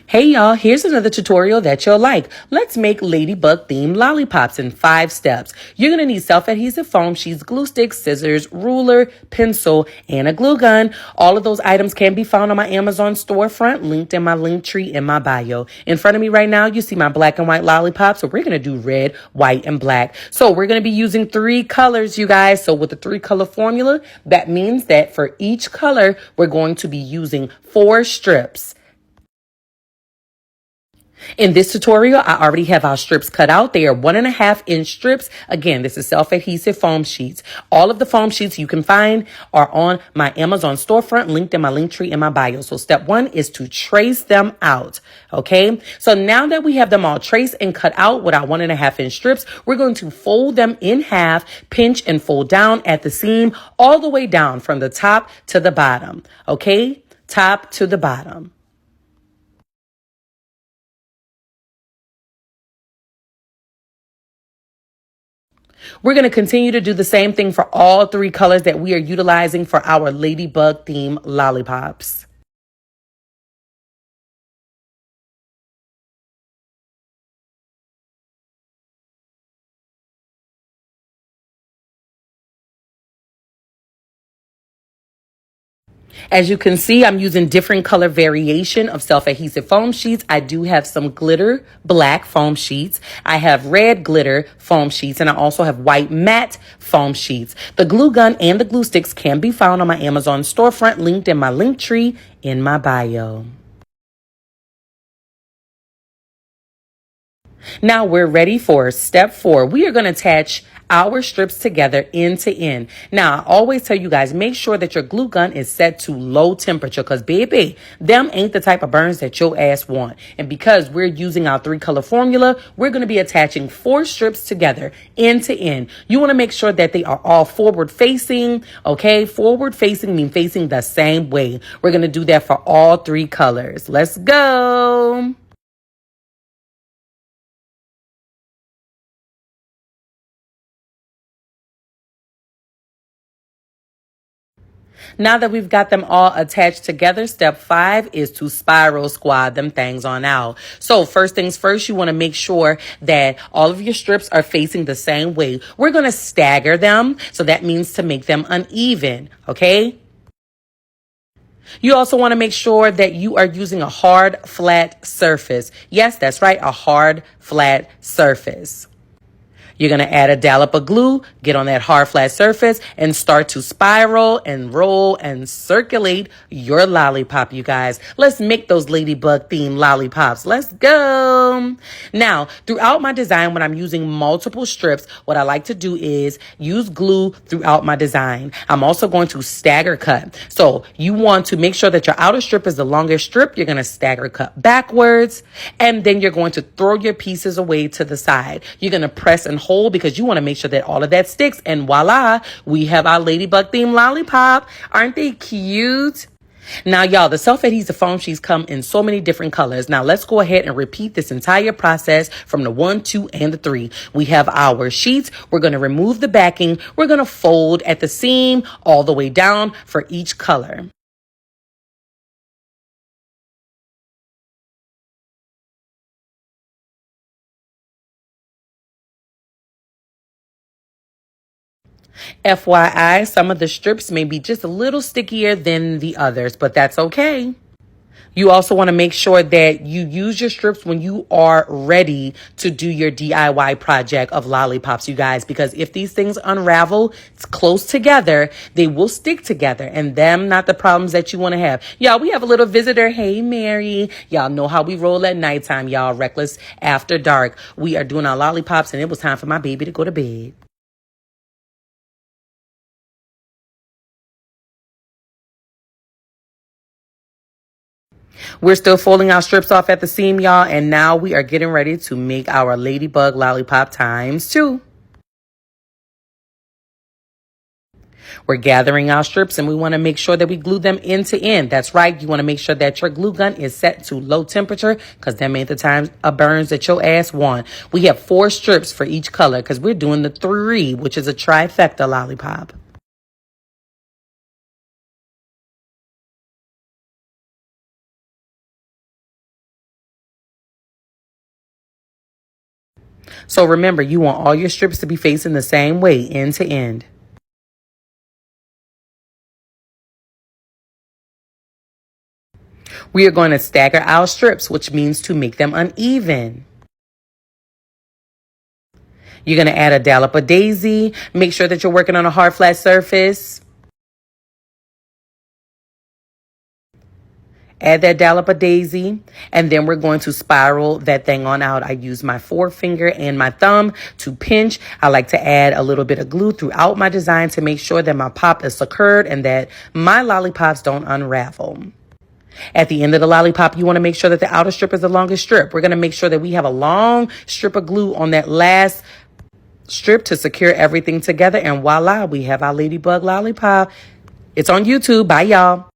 Hey y'all, here's another tutorial that you'll like. Let's make Ladybug themed lollipops in 5 steps. You're going to need self-adhesive foam sheets, glue sticks, scissors, ruler, pencil, and a glue gun. All of those items can be found on my Amazon storefront, linked in my link tree in my bio. In front of me right now, you see my black and white lollipops. So we're going to do red, white, and black. So we're going to be using 3 colors, you guys. So with the 3-color formula, that means that for each color, we're going to be using 4 strips. In this tutorial, I already have our strips cut out. They are 1.5-inch strips. Again, this is self-adhesive foam sheets. All of the foam sheets you can find are on my Amazon storefront, linked in my link tree in my bio. So step 1 is to trace them out. Okay. So now that we have them all traced and cut out with our 1.5-inch strips, we're going to fold them in half, pinch and fold down at the seam all the way down from the top to the bottom. Okay. Top to the bottom. We're going to continue to do the same thing for all 3 colors that we are utilizing for our Ladybug theme lollipops. As you can see, I'm using different color variation of self-adhesive foam sheets. I do have some glitter black foam sheets. I have red glitter foam sheets, and I also have white matte foam sheets. The glue gun and the glue sticks can be found on my Amazon storefront, linked in my link tree in my bio. Now we're ready for step 4. We are going to attach our strips together end to end. Now, I always tell you guys, make sure that your glue gun is set to low temperature because, baby, them ain't the type of burns that your ass want. And because we're using our 3-color formula, we're going to be attaching 4 strips together end to end. You want to make sure that they are all forward facing. Okay, forward facing means facing the same way. We're going to do that for all 3 colors. Let's go. Now that we've got them all attached together, step 5 is to spiral squad them things on out. So first things first, you want to make sure that all of your strips are facing the same way. We're going to stagger them. So that means to make them uneven. Okay. You also want to make sure that you are using a hard, flat surface. Yes, that's right. A hard, flat surface. You're going to add a dollop of glue, get on that hard flat surface, and start to spiral and roll and circulate your lollipop, you guys. Let's make those Ladybug themed lollipops. Let's go. Now, throughout my design, when I'm using multiple strips, what I like to do is use glue throughout my design. I'm also going to stagger cut. So you want to make sure that your outer strip is the longest strip. You're going to stagger cut backwards, and then you're going to throw your pieces away to the side. You're going to press and hold because you want to make sure that all of that sticks, and voila, we have our Ladybug themed lollipop. Aren't they cute? Now, y'all, the self-adhesive foam sheets come in so many different colors. Now, let's go ahead and repeat this entire process from the 1, 2, and the 3. We have our sheets. We're going to remove the backing. We're going to fold at the seam all the way down for each color. FYI, some of the strips may be just a little stickier than the others, but that's okay. You also want to make sure that you use your strips when you are ready to do your DIY project of lollipops, you guys, because if these things unravel close together, they will stick together, and them not the problems that you want to have. Y'all, we have a little visitor. Hey, Mary. Y'all know how we roll at nighttime, y'all. Reckless after dark. We are doing our lollipops, and it was time for my baby to go to bed. We're still folding our strips off at the seam, y'all, and now we are getting ready to make our Ladybug lollipop times 2. We're gathering our strips, and we want to make sure that we glue them end to end. That's right. You want to make sure that your glue gun is set to low temperature because that ain't the time of burns that your ass want. We have 4 strips for each color because we're doing the 3, which is a trifecta lollipop. So remember, you want all your strips to be facing the same way, end to end. We are going to stagger our strips, which means to make them uneven. You're going to add a dollop of daisy. Make sure that you're working on a hard, flat surface. Add that dollop of daisy, and then we're going to spiral that thing on out. I use my forefinger and my thumb to pinch. I like to add a little bit of glue throughout my design to make sure that my pop is secured and that my lollipops don't unravel. At the end of the lollipop, you want to make sure that the outer strip is the longest strip. We're going to make sure that we have a long strip of glue on that last strip to secure everything together. And voila, we have our Ladybug lollipop. It's on YouTube. Bye, y'all.